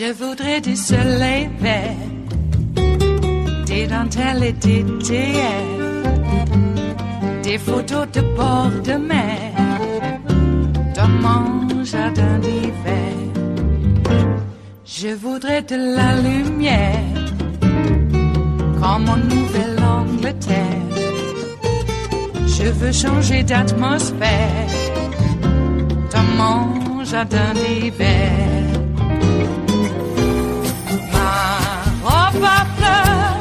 Je voudrais du soleil vert, des dentelles et des théâtres, des photos de bord de mer, dans mon jardin d'hiver. Je voudrais de la lumière, comme en Nouvelle-Angleterre. Je veux changer d'atmosphère, dans mon jardin d'hiver. Ma fleur,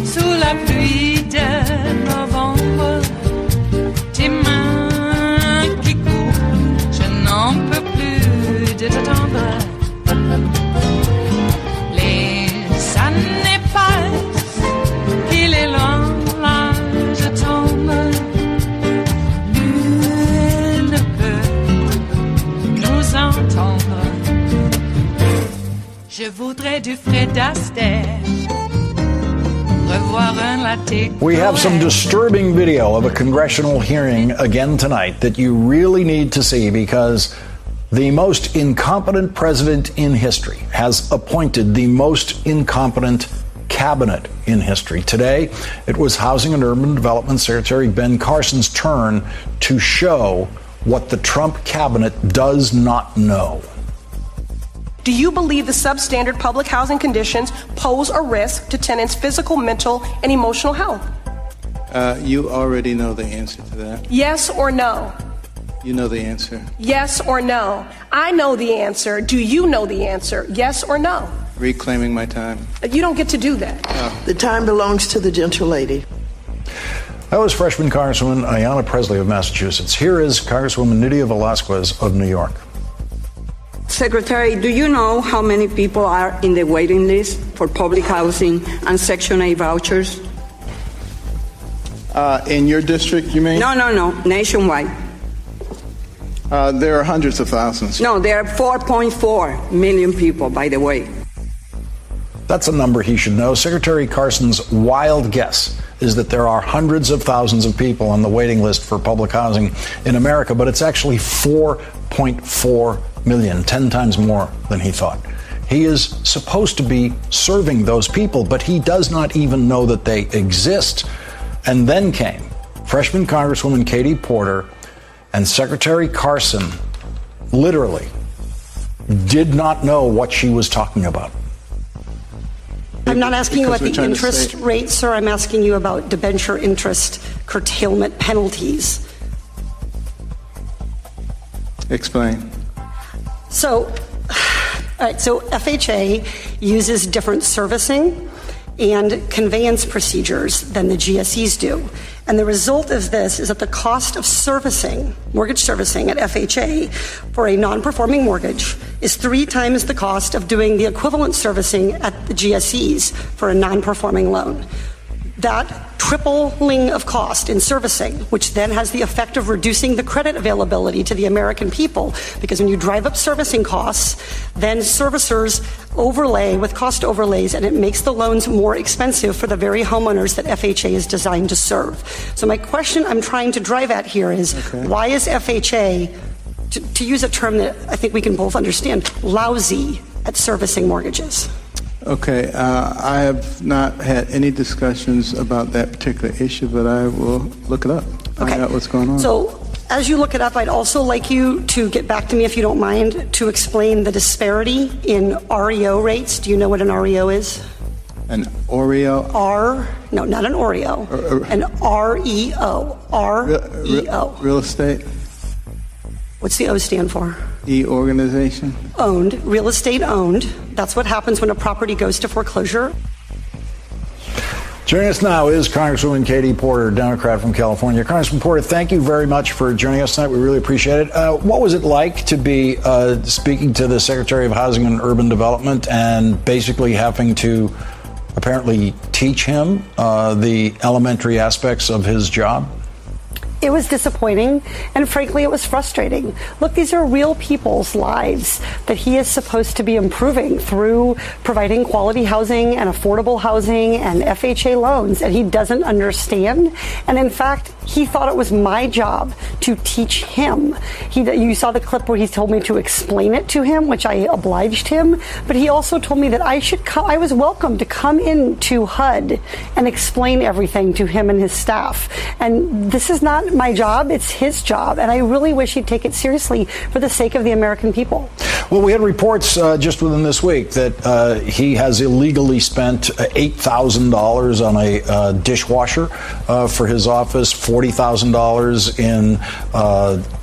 sous la pluie de novembre, tes mains qui courent, je n'en peux plus de t'attendre. Les années passent, qu'il est loin, là je tombe. Nul ne peut nous entendre. Je voudrais du Fred Astaire, revoir un latte. We have some disturbing video of a congressional hearing again tonight that you really need to see, because the most incompetent president in history has appointed the most incompetent cabinet in history. Today, it was Housing and Urban Development Secretary Ben Carson's turn to show what the Trump cabinet does not know. Do you believe the substandard public housing conditions pose a risk to tenants' physical, mental, and emotional health? You already know the answer to that. Yes or no? You know the answer. Yes or no? I know the answer. Do you know the answer? Yes or no? Reclaiming my time. You don't get to do that. The time belongs to the gentle lady. That was freshman Congresswoman Ayanna Pressley of Massachusetts. Here is Congresswoman Nydia Velázquez of New York. Secretary, do you know how many people are in the waiting list for public housing and Section 8 vouchers? In your district, you mean? No, nationwide. There are hundreds of thousands. No, there are 4.4 million people, by the way. That's a number he should know. Secretary Carson's wild guess is that there are hundreds of thousands of people on the waiting list for public housing in America, but it's actually 4.4 million, 10 times more than he thought. He is supposed to be serving those people, but he does not even know that they exist. And then came freshman Congresswoman Katie Porter, and Secretary Carson literally did not know what she was talking about. I'm not asking you about the interest rate, sir. I'm asking you about debenture interest curtailment penalties. Explain. So FHA uses different servicing and conveyance procedures than the GSEs do. And the result of this is that the cost of servicing, mortgage servicing at FHA for a non-performing mortgage is 3 times the cost of doing the equivalent servicing at the GSEs for a non-performing loan. That tripling of cost in servicing, which then has the effect of reducing the credit availability to the American people, because when you drive up servicing costs, then servicers overlay with cost overlays, and it makes the loans more expensive for the very homeowners that FHA is designed to serve. So my question I'm trying to drive at here is, why is FHA, to use a term that I think we can both understand, lousy at servicing mortgages? Okay, I have not had any discussions about that particular issue, but I will look it up, find out what's going on. So as you look it up, I'd also like you to get back to me, if you don't mind, to explain the disparity in REO rates. Do you know what an REO is? An Oreo? No, not an Oreo. An REO. REO. Real estate? What's the O stand for? Organization? Owned, real estate owned. That's what happens when a property goes to foreclosure. Joining us now is Congresswoman Katie Porter, Democrat from California. Congresswoman Porter, thank you very much for joining us tonight. We really appreciate it. What was it like to be speaking to the Secretary of Housing and Urban Development and basically having to apparently teach him the elementary aspects of his job? It was disappointing, and frankly, it was frustrating. Look, these are real people's lives that he is supposed to be improving through providing quality housing and affordable housing and FHA loans, and he doesn't understand. And in fact, he thought it was my job to teach him. You saw the clip where he told me to explain it to him, which I obliged him, but he also told me that I was welcome to come into HUD and explain everything to him and his staff. And this is not my job, it's his job, and I really wish he'd take it seriously for the sake of the American people. Well, we had reports just within this week that he has illegally spent $8,000 on a dishwasher for his office, $40,000 in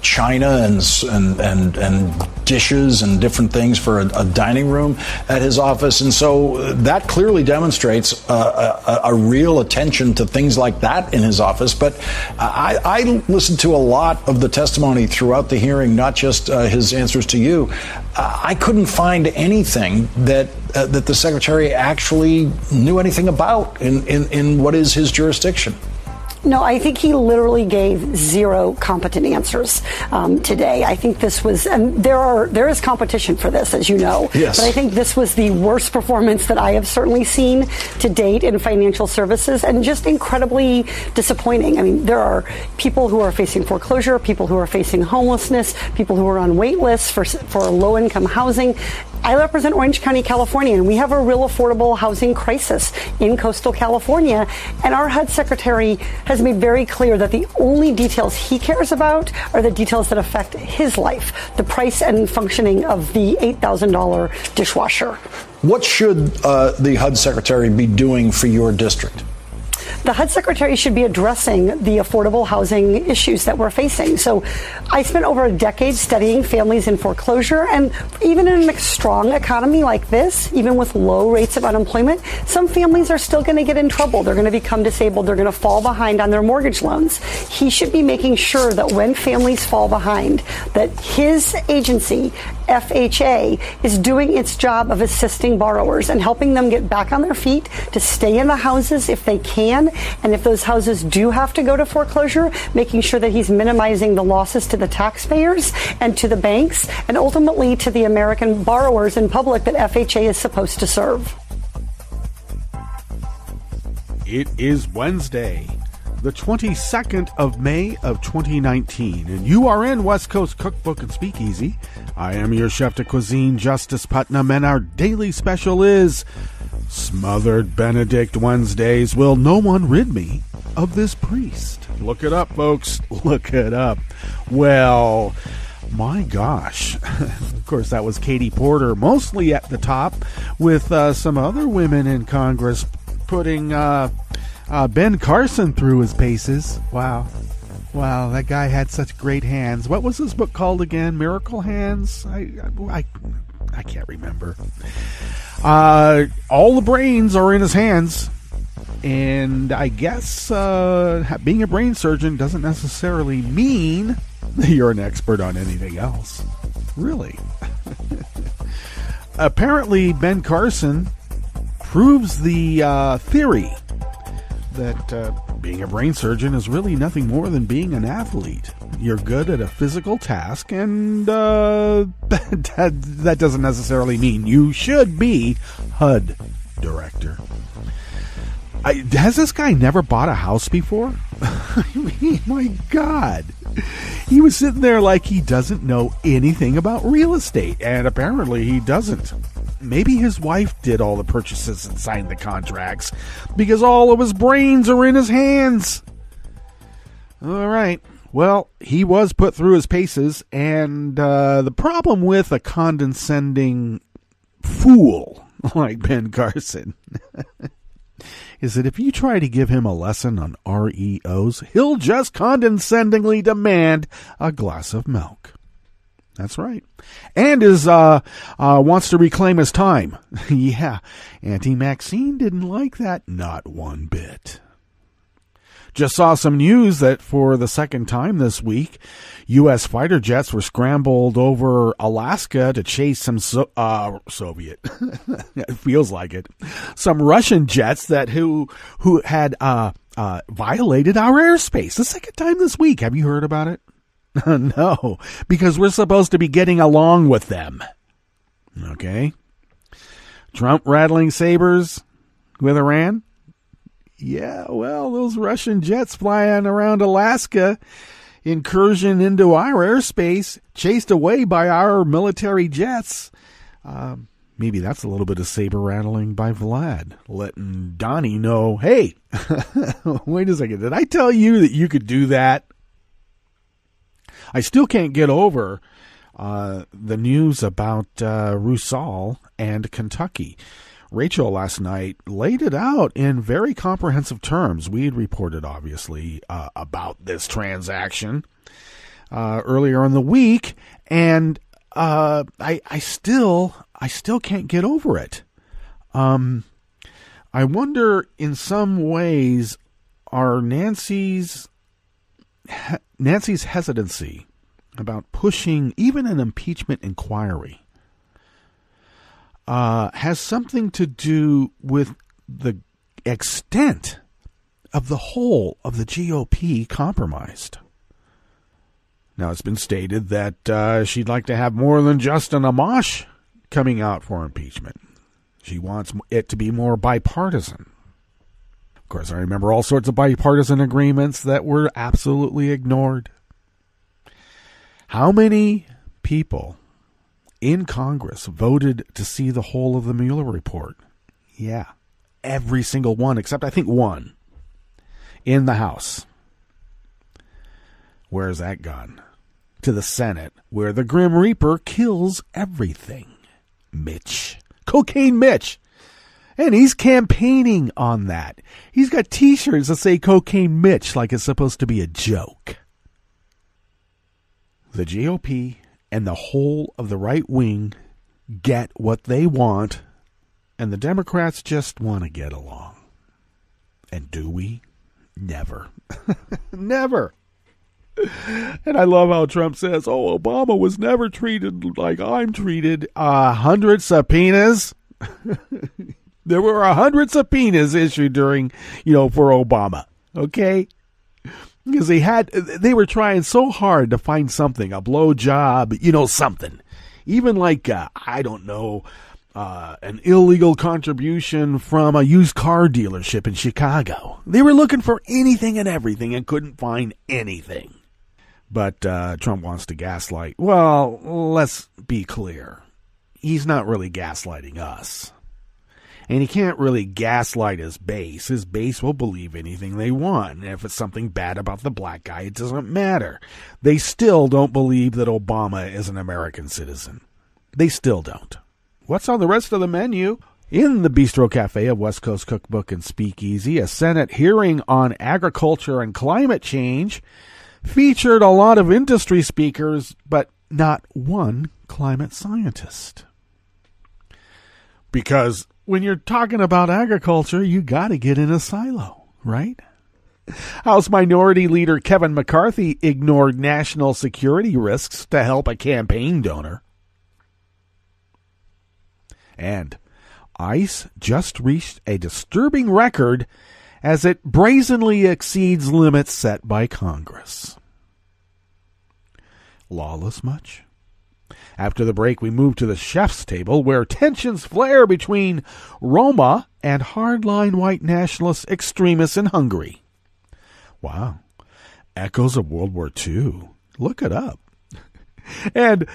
china and dishes and different things for a dining room at his office. And so that clearly demonstrates a real attention to things like that in his office. But I listened to a lot of the testimony throughout the hearing, not just his answers to you. I couldn't find anything that the secretary actually knew anything about in what is his jurisdiction. No, I think he literally gave zero competent answers today. I think this was, and there is competition for this, as you know. Yes. But I think this was the worst performance that I have certainly seen to date in financial services, and just incredibly disappointing. I mean, there are people who are facing foreclosure, people who are facing homelessness, people who are on wait lists for low-income housing. I represent Orange County, California, and we have a real affordable housing crisis in coastal California. And our HUD secretary has made very clear that the only details he cares about are the details that affect his life, the price and functioning of the $8,000 dishwasher. What should the HUD secretary be doing for your district? The HUD secretary should be addressing the affordable housing issues that we're facing. So I spent over a decade studying families in foreclosure, and even in a strong economy like this, even with low rates of unemployment, some families are still going to get in trouble. They're going to become disabled. They're going to fall behind on their mortgage loans. He should be making sure that when families fall behind, that his agency, FHA, is doing its job of assisting borrowers and helping them get back on their feet to stay in the houses if they can. And if those houses do have to go to foreclosure, making sure that he's minimizing the losses to the taxpayers and to the banks and ultimately to the American borrowers and public that FHA is supposed to serve. It is Wednesday, the 22nd of May of 2019, and you are in West Coast Cookbook and Speakeasy. I am your chef de cuisine, Justice Putnam, and our daily special is Smothered Benedict Wednesdays. Will no one rid me of this priest? Look it up, folks. Look it up. Well, my gosh. Of course, that was Katie Porter, mostly at the top, with some other women in Congress putting Ben Carson through his paces. Wow, that guy had such great hands. What was his book called again? Miracle Hands? I can't remember. All the brains are in his hands, and I guess being a brain surgeon doesn't necessarily mean that you're an expert on anything else. Really. Apparently, Ben Carson proves the theory that being a brain surgeon is really nothing more than being an athlete. You're good at a physical task, and that doesn't necessarily mean you should be HUD director. Has this guy never bought a house before? I mean, my God. He was sitting there like he doesn't know anything about real estate, and apparently he doesn't. Maybe his wife did all the purchases and signed the contracts because all of his brains are in his hands. All right. Well, he was put through his paces, and the problem with a condescending fool like Ben Carson is that if you try to give him a lesson on REOs, he'll just condescendingly demand a glass of milk. That's right. And wants to reclaim his time. Yeah, Auntie Maxine didn't like that, not one bit. Just saw some news that for the second time this week, U.S. fighter jets were scrambled over Alaska to chase some Soviet. It feels like it. Some Russian jets who had violated our airspace. The second time this week. Have you heard about it? No, because we're supposed to be getting along with them. Okay. Trump rattling sabers with Iran? Yeah, well, those Russian jets flying around Alaska, incursion into our airspace, chased away by our military jets. Maybe that's a little bit of saber rattling by Vlad, letting Donnie know, hey, wait a second, did I tell you that you could do that? I still can't get over the news about Rusal and Kentucky. Rachel last night laid it out in very comprehensive terms. We had reported, obviously, about this transaction earlier in the week, and I still can't get over it. I wonder, in some ways, are Nancy's hesitancy about pushing even an impeachment inquiry has something to do with the extent of the whole of the GOP compromised. Now, it's been stated that she'd like to have more than just an Amash coming out for impeachment. She wants it to be more bipartisan. Of course, I remember all sorts of bipartisan agreements that were absolutely ignored. How many people in Congress voted to see the whole of the Mueller report? Yeah, every single one, except I think one in the House. Where's that gone? To the Senate, where the Grim Reaper kills everything. Mitch. Cocaine Mitch. And he's campaigning on that. He's got T-shirts that say Cocaine Mitch like it's supposed to be a joke. The GOP and the whole of the right wing get what they want, and the Democrats just want to get along. And do we? Never. Never. And I love how Trump says, oh, Obama was never treated like I'm treated. 100 subpoenas. There were 100 subpoenas issued during, for Obama. Okay? Because they were trying so hard to find something, a blow job, something. Even like, I don't know, an illegal contribution from a used car dealership in Chicago. They were looking for anything and everything and couldn't find anything. But Trump wants to gaslight. Well, let's be clear. He's not really gaslighting us. And he can't really gaslight his base. His base will believe anything they want. And if it's something bad about the black guy, it doesn't matter. They still don't believe that Obama is an American citizen. They still don't. What's on the rest of the menu? In the Bistro Cafe of West Coast Cookbook and Speakeasy, a Senate hearing on agriculture and climate change featured a lot of industry speakers, but not one climate scientist. Because when you're talking about agriculture, you got to get in a silo, right? House Minority Leader Kevin McCarthy ignored national security risks to help a campaign donor. And ICE just reached a disturbing record as it brazenly exceeds limits set by Congress. Lawless much? After the break, we move to the chef's table, where tensions flare between Roma and hardline white nationalist extremists in Hungary. Wow. Echoes of World War II. Look it up. And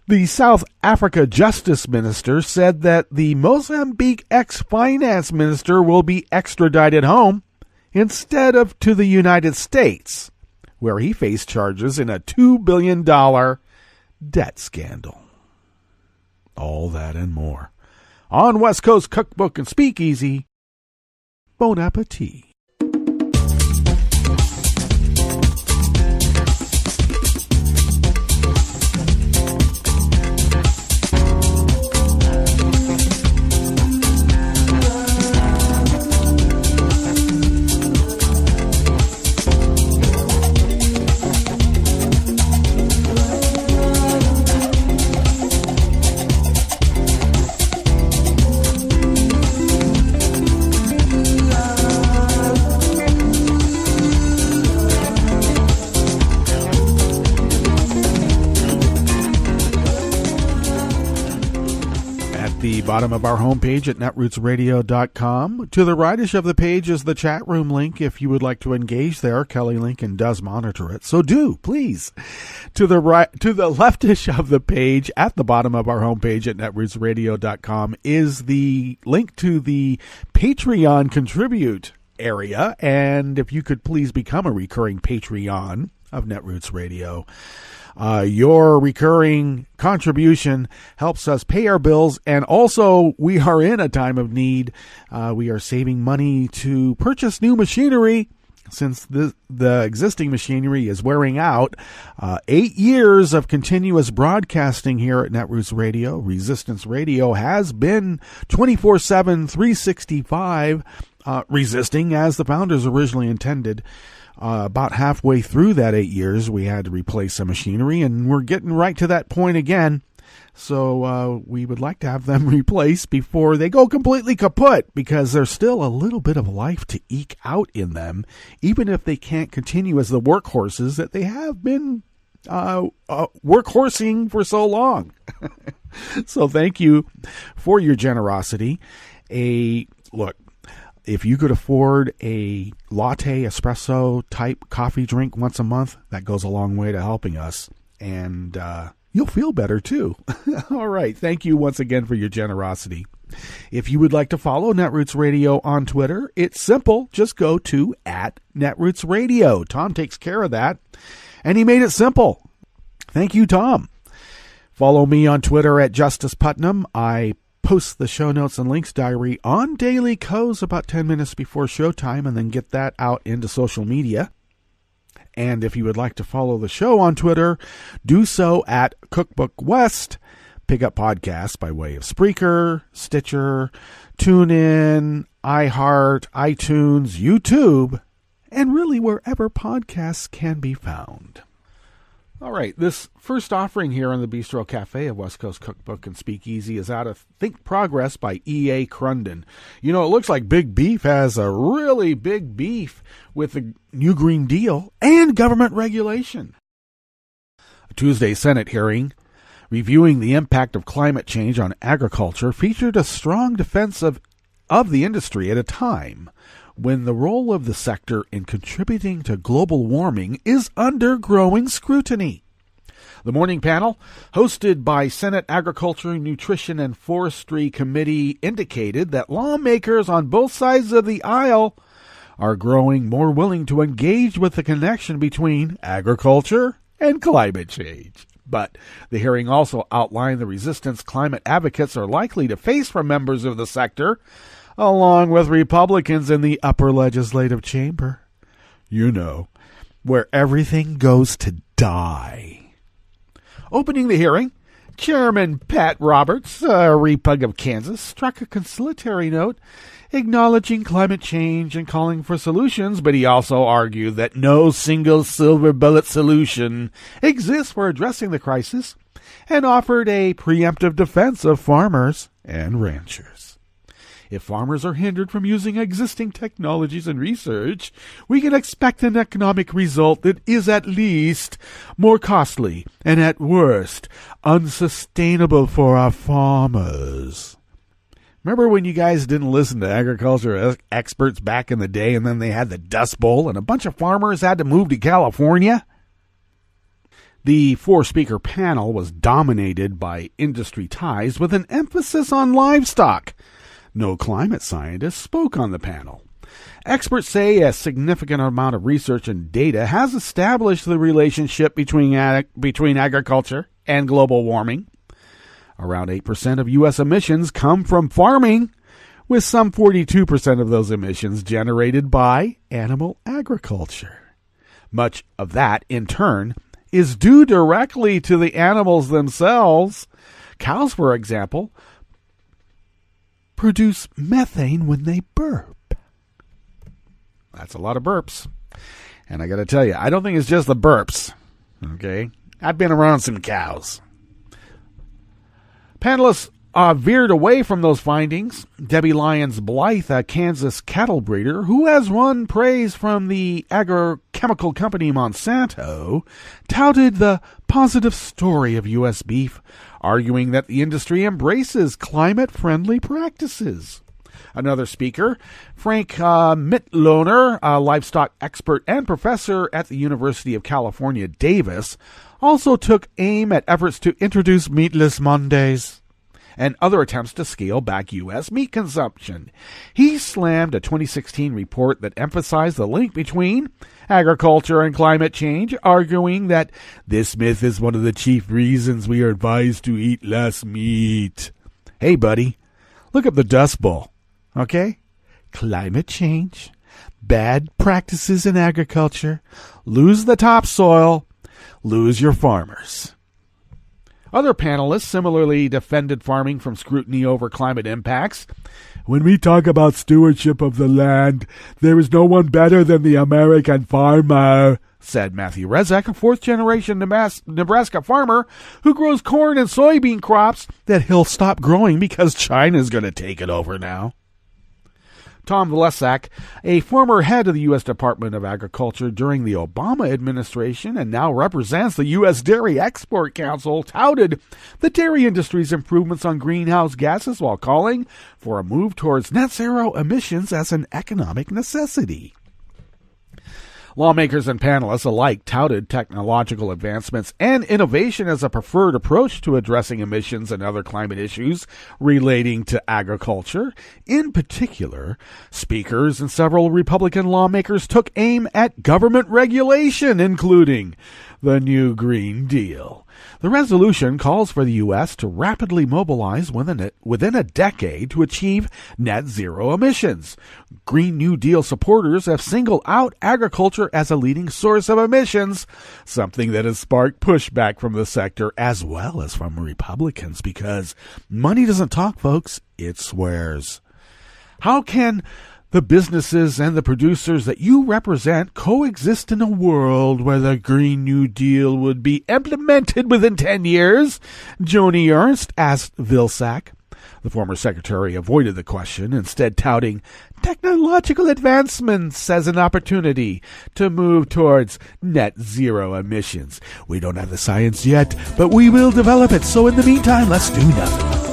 the South Africa Justice Minister said that the Mozambique ex-finance minister will be extradited home instead of to the United States, where he faced charges in a $2 billion debt scandal. All that and more on West Coast Cookbook and Speakeasy. Bon appetit. bottom of our homepage at netrootsradio.com. To the rightish of the page is the chat room link if you would like to engage there. Kelly Lincoln does monitor it, so do, please. To the leftish of the page at the bottom of our homepage at netrootsradio.com is the link to the Patreon contribute area, and if you could please become a recurring Patreon of Netroots Radio. Your recurring contribution helps us pay our bills, and also we are in a time of need. We are saving money to purchase new machinery since the existing machinery is wearing out. 8 years of continuous broadcasting here at Netroots Radio. Resistance Radio has been 24/7, 365, resisting as the founders originally intended. About halfway through that 8 years, we had to replace some machinery, and we're getting right to that point again. So we would like to have them replaced before they go completely kaput, because there's still a little bit of life to eke out in them, even if they can't continue as the workhorses that they have been workhorsing for so long. So thank you for your generosity. Look, if you could afford a latte, espresso type coffee drink once a month, that goes a long way to helping us. And you'll feel better too. All right. Thank you once again for your generosity. If you would like to follow Netroots Radio on Twitter, it's simple. Just go to @Netroots Radio. Tom takes care of that, and he made it simple. Thank you, Tom. Follow me on Twitter at Justice Putnam. I post the show notes and links diary on Daily Co's about 10 minutes before showtime, and then get that out into social media. And if you would like to follow the show on Twitter, do so at Cookbook West. Pick up podcasts by way of Spreaker, Stitcher, TuneIn, iHeart, iTunes, YouTube, and really wherever podcasts can be found. All right, this first offering here on the Bistro Cafe of West Coast Cookbook and Speakeasy is out of Think Progress by E.A. Crunden. You know, it looks like Big Beef has a really big beef with the New Green Deal and government regulation. A Tuesday Senate hearing reviewing the impact of climate change on agriculture featured a strong defense of the industry at a time when the role of the sector in contributing to global warming is under growing scrutiny. The morning panel, hosted by Senate Agriculture, Nutrition, and Forestry Committee, indicated that lawmakers on both sides of the aisle are growing more willing to engage with the connection between agriculture and climate change. But the hearing also outlined the resistance climate advocates are likely to face from members of the sector, along with Republicans in the upper legislative chamber. You know, where everything goes to die. Opening the hearing, Chairman Pat Roberts, a Repug of Kansas, struck a conciliatory note acknowledging climate change and calling for solutions, but he also argued that no single silver bullet solution exists for addressing the crisis and offered a preemptive defense of farmers and ranchers. If farmers are hindered from using existing technologies and research, we can expect an economic result that is at least more costly and at worst unsustainable for our farmers. Remember when you guys didn't listen to agriculture experts back in the day, and then they had the Dust Bowl and a bunch of farmers had to move to California? The four-speaker panel was dominated by industry ties with an emphasis on livestock. No climate scientists spoke on the panel. Experts say a significant amount of research and data has established the relationship between agriculture and global warming. Around 8% of U.S. emissions come from farming, with some 42% of those emissions generated by animal agriculture. Much of that, in turn, is due directly to the animals themselves. Cows, for example, produce methane when they burp. That's a lot of burps. And I got to tell you, I don't think it's just the burps. Okay? I've been around some cows. Panelists veered away from those findings. Debbie Lyons Blythe, a Kansas cattle breeder who has won praise from the chemical company Monsanto touted the positive story of U.S. beef, arguing that the industry embraces climate-friendly practices. Another speaker, Frank Mitloehner, a livestock expert and professor at the University of California, Davis, also took aim at efforts to introduce meatless Mondays and other attempts to scale back U.S. meat consumption. He slammed a 2016 report that emphasized the link between agriculture and climate change, arguing that this myth is one of the chief reasons we are advised to eat less meat. Hey, buddy, look up the Dust Bowl, okay? Climate change, bad practices in agriculture, lose the topsoil, lose your farmers. Other panelists similarly defended farming from scrutiny over climate impacts. When we talk about stewardship of the land, there is no one better than the American farmer, said Matthew Rezek, a fourth-generation Nebraska farmer who grows corn and soybean crops that he'll stop growing because China's going to take it over now. Tom Vlesak, a former head of the U.S. Department of Agriculture during the Obama administration and now represents the U.S. Dairy Export Council, touted the dairy industry's improvements on greenhouse gases while calling for a move towards net zero emissions as an economic necessity. Lawmakers and panelists alike touted technological advancements and innovation as a preferred approach to addressing emissions and other climate issues relating to agriculture. In particular, speakers and several Republican lawmakers took aim at government regulation, including the new Green Deal. The resolution calls for the U.S. to rapidly mobilize within a decade to achieve net zero emissions. Green New Deal supporters have singled out agriculture as a leading source of emissions, something that has sparked pushback from the sector as well as from Republicans, because money doesn't talk, folks, it swears. How can the businesses and the producers that you represent coexist in a world where the Green New Deal would be implemented within 10 years? Joni Ernst asked Vilsack. The former secretary avoided the question, instead touting technological advancements as an opportunity to move towards net zero emissions. We don't have the science yet, but we will develop it. So in the meantime, let's do nothing.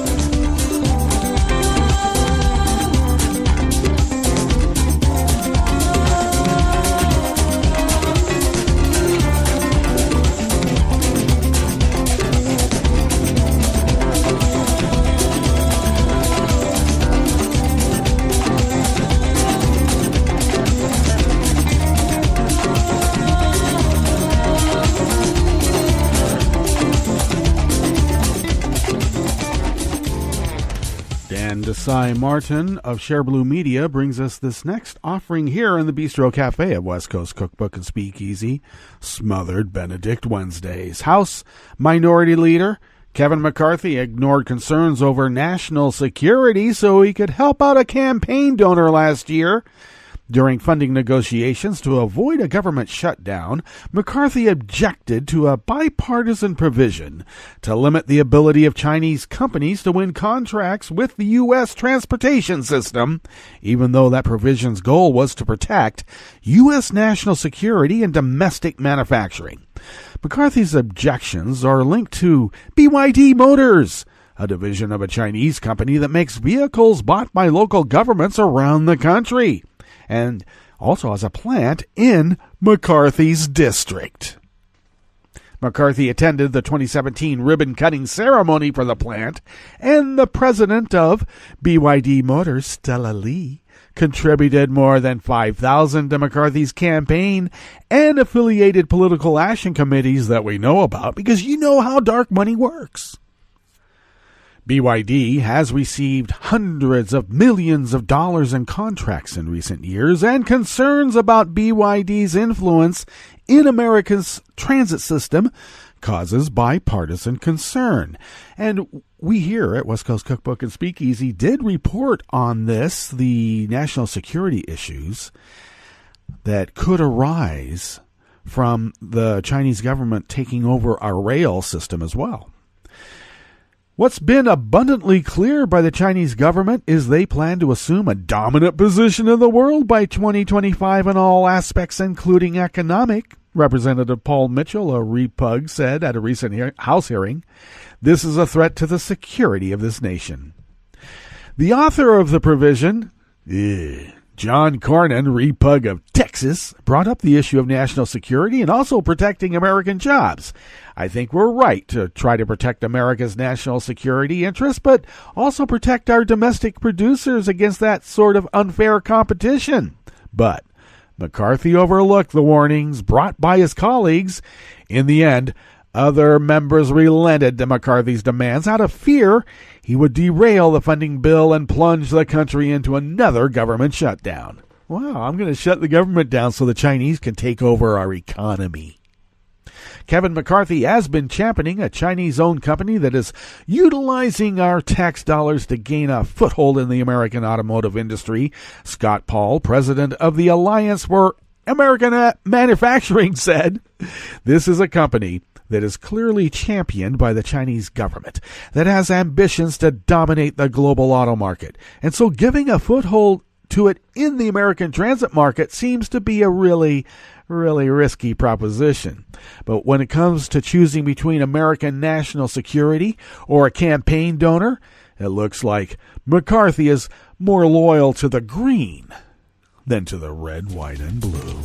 Desai Martin of Share Blue Media brings us this next offering here in the Bistro Cafe at West Coast Cookbook and Speakeasy, Smothered Benedict Wednesdays. House Minority Leader Kevin McCarthy ignored concerns over national security so he could help out a campaign donor last year. During funding negotiations to avoid a government shutdown, McCarthy objected to a bipartisan provision to limit the ability of Chinese companies to win contracts with the U.S. transportation system, even though that provision's goal was to protect U.S. national security and domestic manufacturing. McCarthy's objections are linked to BYD Motors, a division of a Chinese company that makes vehicles bought by local governments around the country, and also has a plant in McCarthy's district. McCarthy attended the 2017 ribbon-cutting ceremony for the plant, and the president of BYD Motors, Stella Lee, contributed more than $5,000 to McCarthy's campaign and affiliated political action committees that we know about, because you know how dark money works. BYD has received hundreds of millions of dollars in contracts in recent years, and concerns about BYD's influence in America's transit system causes bipartisan concern. And we here at West Coast Cookbook and Speakeasy did report on this, the national security issues that could arise from the Chinese government taking over our rail system as well. What's been abundantly clear by the Chinese government is they plan to assume a dominant position in the world by 2025 in all aspects, including economic. Representative Paul Mitchell, a Repug, said at a recent House hearing, "This is a threat to the security of this nation." The author of the provision, John Cornyn, Repug of Texas, brought up the issue of national security and also protecting American jobs. "I think we're right to try to protect America's national security interests, but also protect our domestic producers against that sort of unfair competition." But McCarthy overlooked the warnings brought by his colleagues. In the end, other members relented to McCarthy's demands out of fear he would derail the funding bill and plunge the country into another government shutdown. Wow, I'm going to shut the government down so the Chinese can take over our economy. Kevin McCarthy has been championing a Chinese-owned company that is utilizing our tax dollars to gain a foothold in the American automotive industry. Scott Paul, president of the Alliance for American Manufacturing, said, "This is a company that is clearly championed by the Chinese government, that has ambitions to dominate the global auto market. And so giving a foothold to it in the American transit market seems to be a really risky proposition. But when it comes to choosing between American national security or a campaign donor, it looks like McCarthy is more loyal to the green than to the red, white, and blue."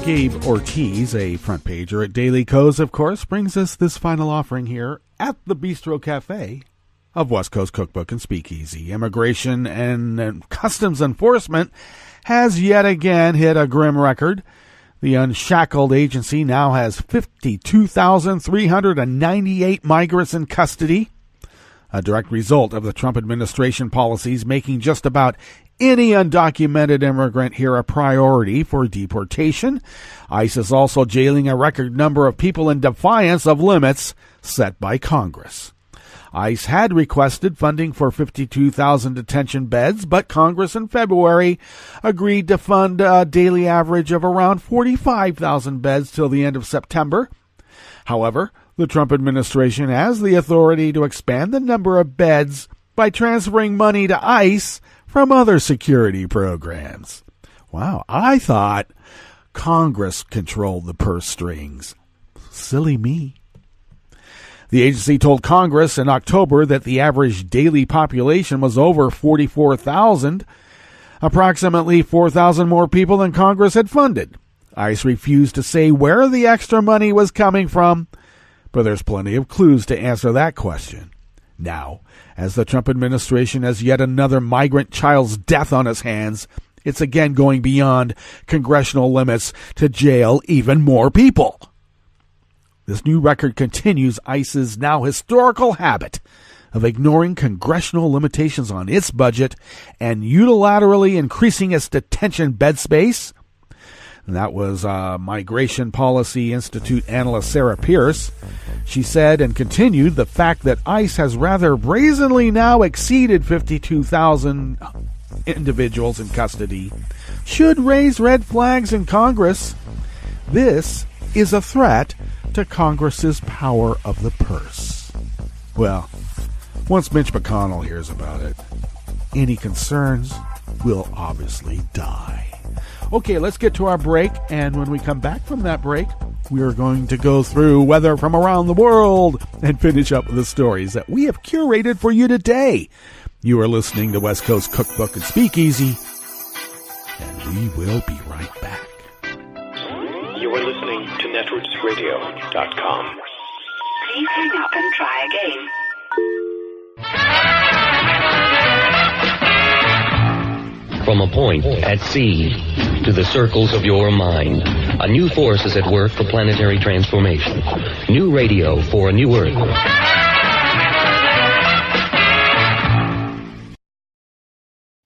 Gabe Ortiz, a front pager at Daily Kos, of course, brings us this final offering here at the Bistro Cafe of West Coast Cookbook and Speakeasy. Immigration and Customs Enforcement has yet again hit a grim record. The Unshackled agency now has 52,398 migrants in custody, a direct result of the Trump administration policies making just about any undocumented immigrant here a priority for deportation. ICE is also jailing a record number of people in defiance of limits set by Congress. ICE had requested funding for 52,000 detention beds, but Congress in February agreed to fund a daily average of around 45,000 beds till the end of September. However, the Trump administration has the authority to expand the number of beds by transferring money to ICE from other security programs. Wow, I thought Congress controlled the purse strings. Silly me. The agency told Congress in October that the average daily population was over 44,000, approximately 4,000 more people than Congress had funded. ICE refused to say where the extra money was coming from, but there's plenty of clues to answer that question. Now, as the Trump administration has yet another migrant child's death on its hands, it's again going beyond congressional limits to jail even more people. This new record continues ICE's now historical habit of ignoring congressional limitations on its budget and unilaterally increasing its detention bed space. And that was Migration Policy Institute analyst Sarah Pierce. She said and continued, the fact that ICE has rather brazenly now exceeded 52,000 individuals in custody should raise red flags in Congress. This is a threat to Congress's power of the purse. Well, once Mitch McConnell hears about it, any concerns will obviously die. Okay, let's get to our break, and when we come back from that break, we are going to go through weather from around the world and finish up with the stories that we have curated for you today. You are listening to West Coast Cookbook and Speakeasy, and we will be right back. You are listening to netrootsradio.com. Please hang up and try again. From a point at sea to the circles of your mind, a new force is at work for planetary transformation. New radio for a new Earth.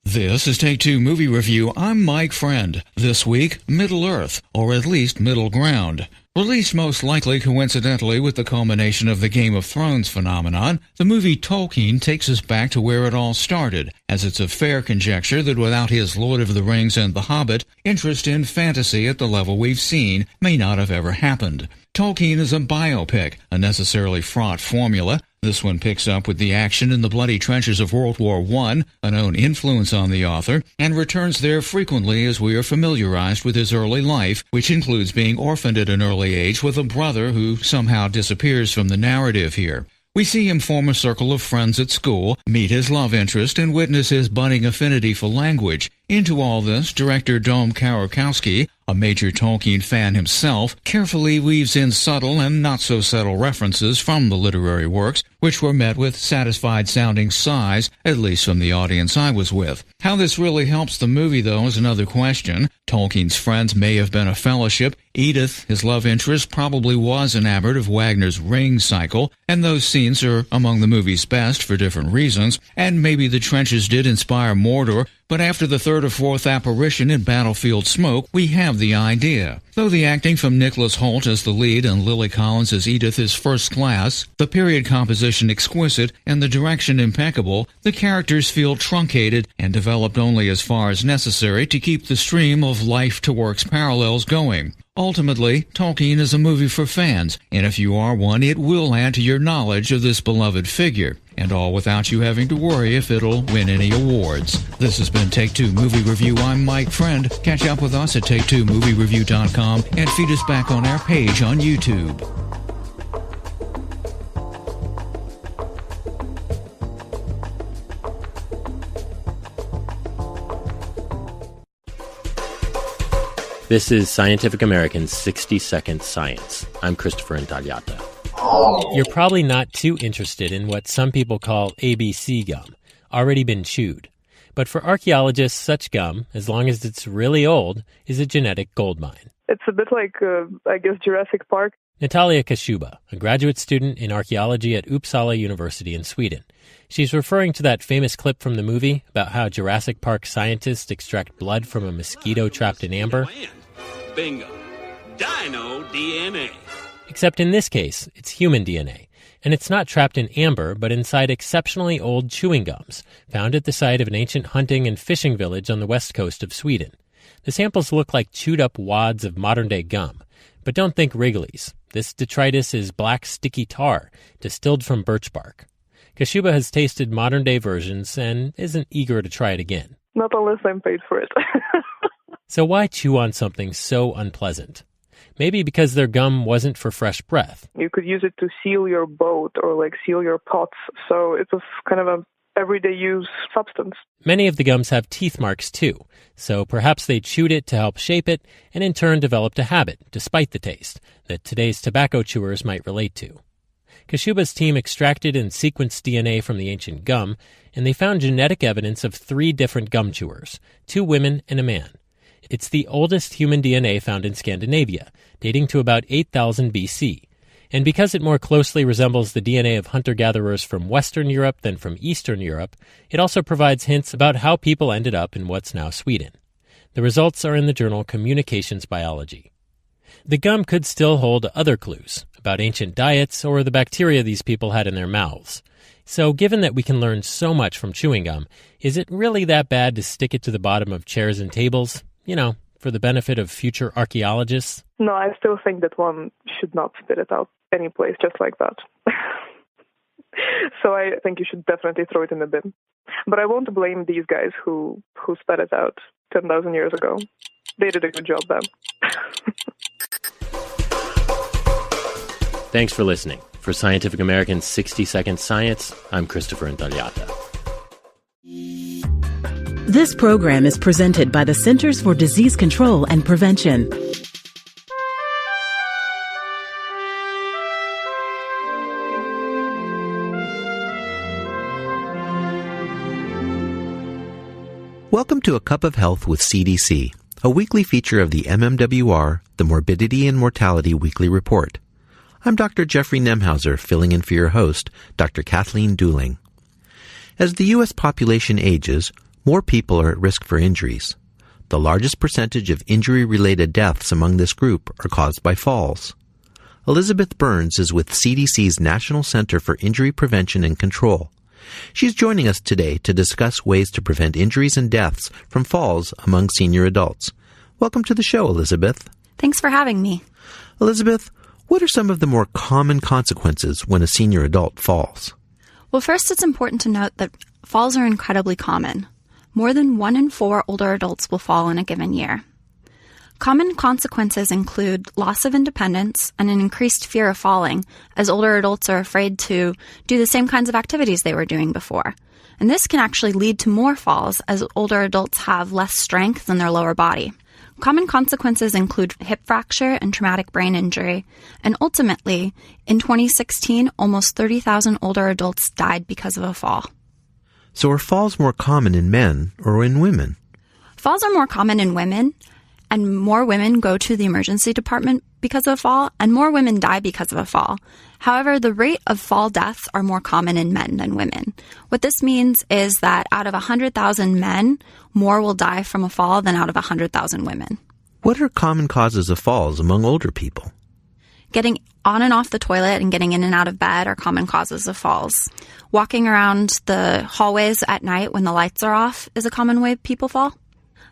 This is Take Two Movie Review. I'm Mike Friend. This week, Middle-earth, or at least Middle Ground. Released most likely coincidentally with the culmination of the Game of Thrones phenomenon, the movie Tolkien takes us back to where it all started, as it's a fair conjecture that without his Lord of the Rings and The Hobbit, interest in fantasy at the level we've seen may not have ever happened. Tolkien is a biopic, a necessarily fraught formula. This one picks up with the action in the bloody trenches of World War I, a known influence on the author, and returns there frequently as we are familiarized with his early life, which includes being orphaned at an early age with a brother who somehow disappears from the narrative here. We see him form a circle of friends at school, meet his love interest, and witness his budding affinity for language. Into all this, director Dom Kierakowski, a major Tolkien fan himself, carefully weaves in subtle and not-so-subtle references from the literary works, which were met with satisfied-sounding sighs, at least from the audience I was with. How this really helps the movie, though, is another question. Tolkien's friends may have been a fellowship. Edith, his love interest, probably was enamored of Wagner's Ring cycle, and those scenes are among the movie's best for different reasons, and maybe the trenches did inspire Mordor, but after the third or fourth apparition in Battlefield Smoke, we have the idea. Though the acting from Nicholas Hoult as the lead and Lily Collins as Edith is first class, the period composition exquisite, and the direction impeccable, the characters feel truncated and developed only as far as necessary to keep the stream of life-to-works parallels going. Ultimately, Tolkien is a movie for fans, and if you are one, it will add to your knowledge of this beloved figure, and all without you having to worry if it'll win any awards. This has been Take Two Movie Review. I'm Mike Friend. Catch up with us at Take2MovieReview.com and feed us back on our page on YouTube. This is Scientific American's 60-Second Science. I'm Christopher Intagliata. You're probably not too interested in what some people call ABC gum, already been chewed. But for archaeologists, such gum, as long as it's really old, is a genetic goldmine. It's a bit like, Jurassic Park. Natalia Kashuba, a graduate student in archaeology at Uppsala University in Sweden. She's referring to that famous clip from the movie about how Jurassic Park scientists extract blood from a mosquito trapped in amber. Bingo. Dino DNA. Except in this case, it's human DNA. And it's not trapped in amber, but inside exceptionally old chewing gums, found at the site of an ancient hunting and fishing village on the west coast of Sweden. The samples look like chewed-up wads of modern-day gum. But don't think Wrigley's. This detritus is black sticky tar, distilled from birch bark. Kashuba has tasted modern-day versions and isn't eager to try it again. Not unless I'm paid for it. So why chew on something so unpleasant? Maybe because their gum wasn't for fresh breath. You could use it to seal your boat or seal your pots, so it was kind of a everyday use substance. Many of the gums have teeth marks too, so perhaps they chewed it to help shape it and in turn developed a habit, despite the taste, that today's tobacco chewers might relate to. Kashuba's team extracted and sequenced DNA from the ancient gum, and they found genetic evidence of 3 different gum chewers, 2 women and a man. It's the oldest human DNA found in Scandinavia, dating to about 8,000 BC. And because it more closely resembles the DNA of hunter-gatherers from Western Europe than from Eastern Europe, it also provides hints about how people ended up in what's now Sweden. The results are in the journal Communications Biology. The gum could still hold other clues about ancient diets or the bacteria these people had in their mouths. So given that we can learn so much from chewing gum, is it really that bad to stick it to the bottom of chairs and tables? For the benefit of future archaeologists? No, I still think that one should not spit it out any place just like that. So I think you should definitely throw it in the bin. But I won't blame these guys who spat it out 10,000 years ago. They did a good job then. Thanks for listening. For Scientific American's 60-Second Science, I'm Christopher Intagliata. This program is presented by the Centers for Disease Control and Prevention. Welcome to A Cup of Health with CDC, a weekly feature of the MMWR, the Morbidity and Mortality Weekly Report. I'm Dr. Jeffrey Nemhauser, filling in for your host, Dr. Kathleen Dooling. As the U.S. population ages, more people are at risk for injuries. The largest percentage of injury-related deaths among this group are caused by falls. Elizabeth Burns is with CDC's National Center for Injury Prevention and Control. She's joining us today to discuss ways to prevent injuries and deaths from falls among senior adults. Welcome to the show, Elizabeth. Thanks for having me. Elizabeth, what are some of the more common consequences when a senior adult falls? Well, first, it's important to note that falls are incredibly common. More than 1 in 4 older adults will fall in a given year. Common consequences include loss of independence and an increased fear of falling, as older adults are afraid to do the same kinds of activities they were doing before. And this can actually lead to more falls, as older adults have less strength in their lower body. Common consequences include hip fracture and traumatic brain injury. And ultimately, in 2016, almost 30,000 older adults died because of a fall. So are falls more common in men or in women? Falls are more common in women, and more women go to the emergency department because of a fall, and more women die because of a fall. However, the rate of fall deaths are more common in men than women. What this means is that out of 100,000 men, more will die from a fall than out of 100,000 women. What are common causes of falls among older people? Getting on and off the toilet and getting in and out of bed are common causes of falls. Walking around the hallways at night when the lights are off is a common way people fall.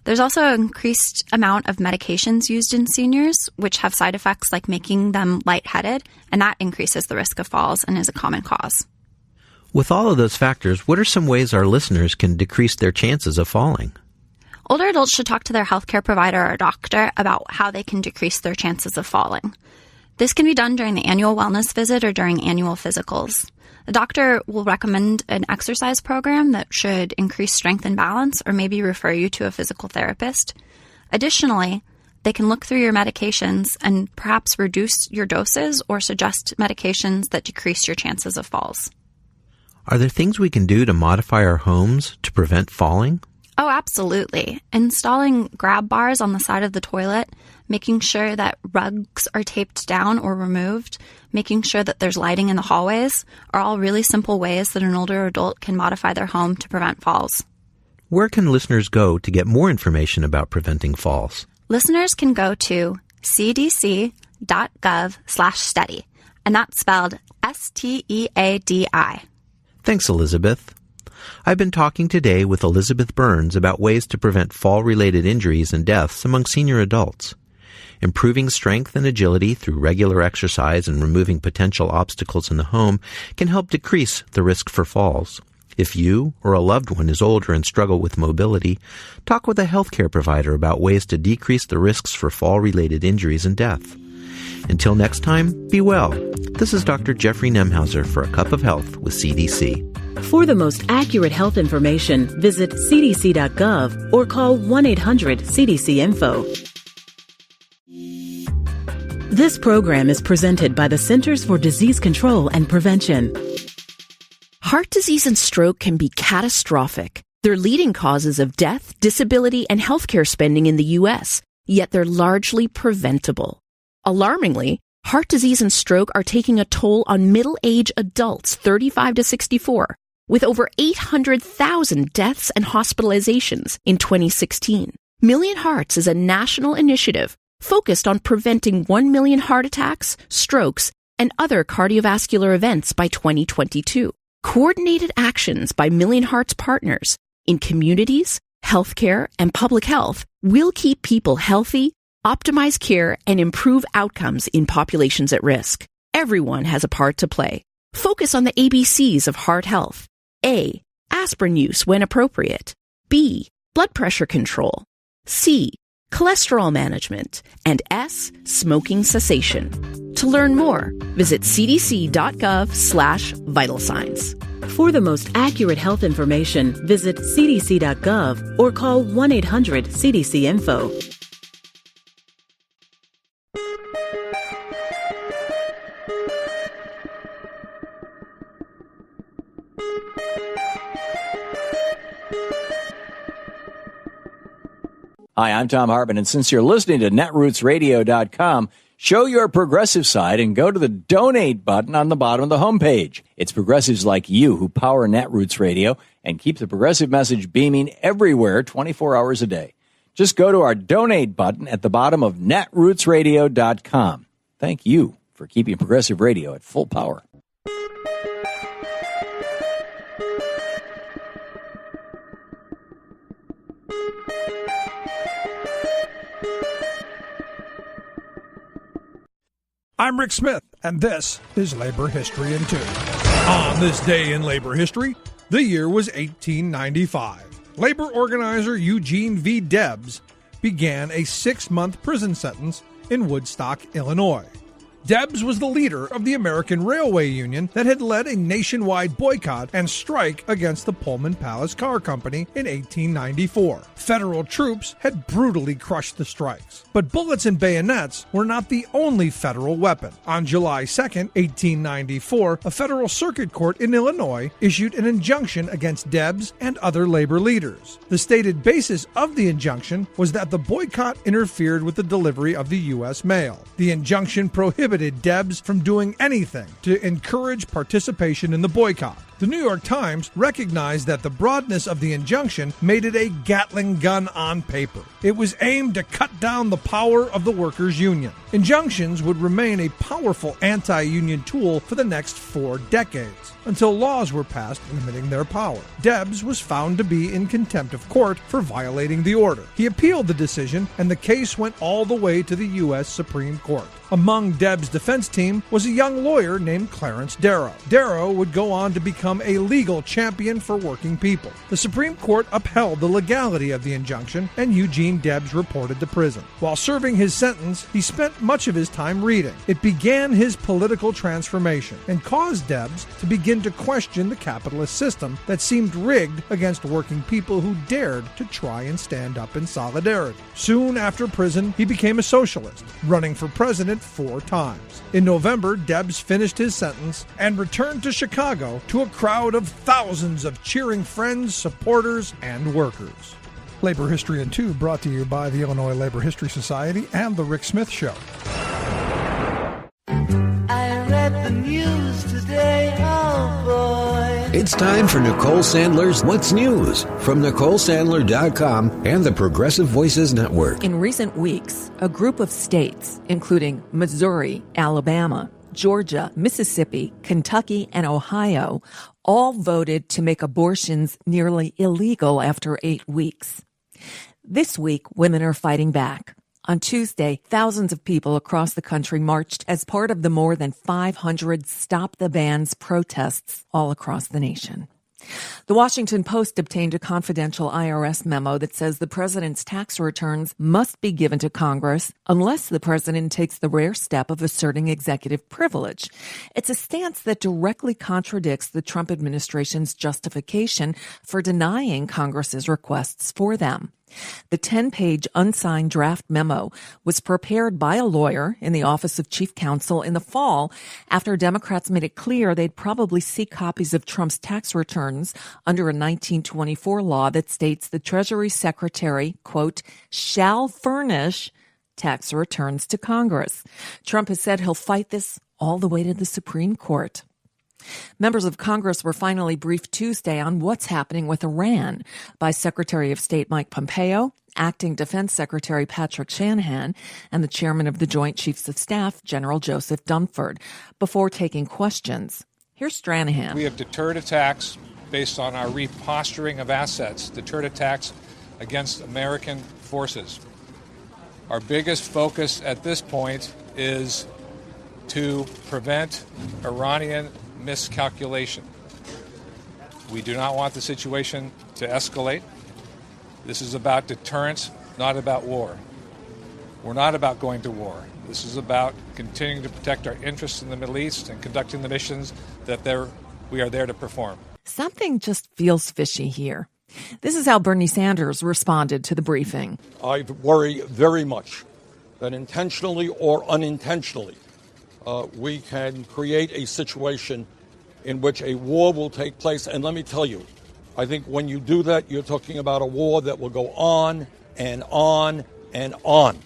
There's also an increased amount of medications used in seniors, which have side effects like making them lightheaded, and that increases the risk of falls and is a common cause. With all of those factors, what are some ways our listeners can decrease their chances of falling? Older adults should talk to their healthcare provider or doctor about how they can decrease their chances of falling. This can be done during the annual wellness visit or during annual physicals. The doctor will recommend an exercise program that should increase strength and balance, or maybe refer you to a physical therapist. Additionally, they can look through your medications and perhaps reduce your doses or suggest medications that decrease your chances of falls. Are there things we can do to modify our homes to prevent falling? Oh, absolutely. Installing grab bars on the side of the toilet, making sure that rugs are taped down or removed, making sure that there's lighting in the hallways are all really simple ways that an older adult can modify their home to prevent falls. Where can listeners go to get more information about preventing falls? Listeners can go to cdc.gov/study, and that's spelled STEADI. Thanks, Elizabeth. I've been talking today with Elizabeth Burns about ways to prevent fall-related injuries and deaths among senior adults. Improving strength and agility through regular exercise and removing potential obstacles in the home can help decrease the risk for falls. If you or a loved one is older and struggle with mobility, talk with a healthcare provider about ways to decrease the risks for fall-related injuries and death. Until next time, be well. This is Dr. Jeffrey Nemhauser for A Cup of Health with CDC. For the most accurate health information, visit cdc.gov or call 1-800-CDC-INFO. This program is presented by the Centers for Disease Control and Prevention. Heart disease and stroke can be catastrophic. They're leading causes of death, disability, and healthcare spending in the U.S., yet they're largely preventable. Alarmingly, heart disease and stroke are taking a toll on middle-aged adults 35 to 64, with over 800,000 deaths and hospitalizations in 2016. Million Hearts is a national initiative focused on preventing 1 million heart attacks, strokes, and other cardiovascular events by 2022. Coordinated actions by Million Hearts partners in communities, healthcare, and public health will keep people healthy, optimize care, and improve outcomes in populations at risk. Everyone has a part to play. Focus on the ABCs of heart health. A. Aspirin use when appropriate. B. Blood pressure control. C. Cholesterol management. And S. Smoking cessation. To learn more, visit cdc.gov/vital signs. For the most accurate health information, visit cdc.gov or call 1-800-CDC-INFO. Hi, I'm Tom Hartman, and since you're listening to netrootsradio.com, show your progressive side and go to the donate button on the bottom of the homepage. It's progressives like you who power Netroots Radio and keep the progressive message beaming everywhere 24 hours a day. Just go to our donate button at the bottom of netrootsradio.com. Thank you for keeping progressive radio at full power. I'm Rick Smith, and this is Labor History in 2. On this day in labor history, the year was 1895. Labor organizer Eugene V. Debs began a 6-month prison sentence in Woodstock, Illinois. Debs was the leader of the American Railway Union that had led a nationwide boycott and strike against the Pullman Palace Car Company in 1894. Federal troops had brutally crushed the strikes. But bullets and bayonets were not the only federal weapon. On July 2, 1894, a federal circuit court in Illinois issued an injunction against Debs and other labor leaders. The stated basis of the injunction was that the boycott interfered with the delivery of the U.S. mail. The injunction prohibited Debs from doing anything to encourage participation in the boycott. The New York Times recognized that the broadness of the injunction made it a Gatling gun on paper. It was aimed to cut down the power of the workers' union. Injunctions would remain a powerful anti-union tool for the next 4 decades, until laws were passed limiting their power. Debs was found to be in contempt of court for violating the order. He appealed the decision, and the case went all the way to the U.S. Supreme Court. Among Debs' defense team was a young lawyer named Clarence Darrow. Darrow would go on to become a legal champion for working people. The Supreme Court upheld the legality of the injunction, and Eugene Debs reported to prison. While serving his sentence, he spent much of his time reading. It began his political transformation and caused Debs to begin to question the capitalist system that seemed rigged against working people who dared to try and stand up in solidarity. Soon after prison, he became a socialist, running for president 4 times. In November, Debs finished his sentence and returned to Chicago to a crowd of thousands of cheering friends, supporters, and workers. Labor History in 2 brought to you by the Illinois Labor History Society and The Rick Smith Show. I read the news today, oh boy. It's time for Nicole Sandler's What's News from NicoleSandler.com and the Progressive Voices Network. In recent weeks, a group of states, including Missouri, Alabama, Georgia, Mississippi, Kentucky, and Ohio, all voted to make abortions nearly illegal after 8 weeks. This week, women are fighting back. On Tuesday, thousands of people across the country marched as part of the more than 500 Stop the Bans protests all across the nation. The Washington Post obtained a confidential IRS memo that says the president's tax returns must be given to Congress unless the president takes the rare step of asserting executive privilege. It's a stance that directly contradicts the Trump administration's justification for denying Congress's requests for them. The 10-page unsigned draft memo was prepared by a lawyer in the Office of Chief Counsel in the fall after Democrats made it clear they'd probably see copies of Trump's tax returns under a 1924 law that states the Treasury Secretary, quote, shall furnish tax returns to Congress. Trump has said he'll fight this all the way to the Supreme Court. Members of Congress were finally briefed Tuesday on what's happening with Iran by Secretary of State Mike Pompeo, Acting Defense Secretary Patrick Shanahan, and the Chairman of the Joint Chiefs of Staff, General Joseph Dunford, before taking questions. Here's Stranahan. We have deterred attacks based on our reposturing of assets, deterred attacks against American forces. Our biggest focus at this point is to prevent Iranian miscalculation. We do not want the situation to escalate. This is about deterrence, not about war. We're not about going to war. This is about continuing to protect our interests in the Middle East and conducting the missions that we are there to perform. something just feels fishy here. This is how Bernie Sanders responded to the briefing. I worry very much that intentionally or unintentionally, we can create a situation in which a war will take place. And let me tell you, I think when you do that, you're talking about a war that will go on and on and on.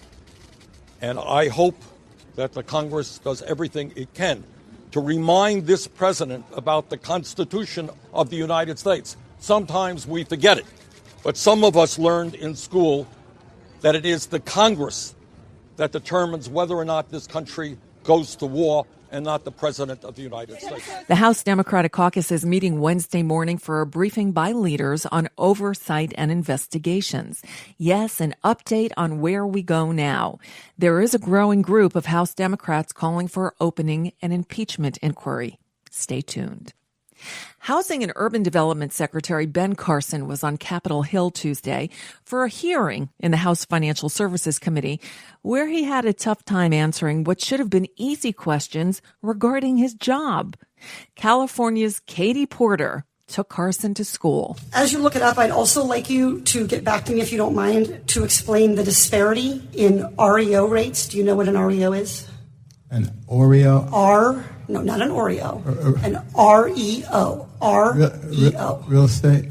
And I hope that the Congress does everything it can to remind this president about the Constitution of the United States. Sometimes we forget it, but some of us learned in school that it is the Congress that determines whether or not this country goes to war and not the President of the United States. The House Democratic Caucus is meeting Wednesday morning for a briefing by leaders on oversight and investigations. Yes, an update on where we go now. There is a growing group of House Democrats calling for opening an impeachment inquiry. Stay tuned. Housing and Urban Development Secretary Ben Carson was on Capitol Hill Tuesday for a hearing in the House Financial Services Committee, where he had a tough time answering what should have been easy questions regarding his job. California's Katie Porter took Carson to school. As you look it up, I'd also like you to get back to me, if you don't mind, to explain the disparity in REO rates. Do you know what an REO is? An Oreo? No, not an Oreo. An REO. REO. Real estate?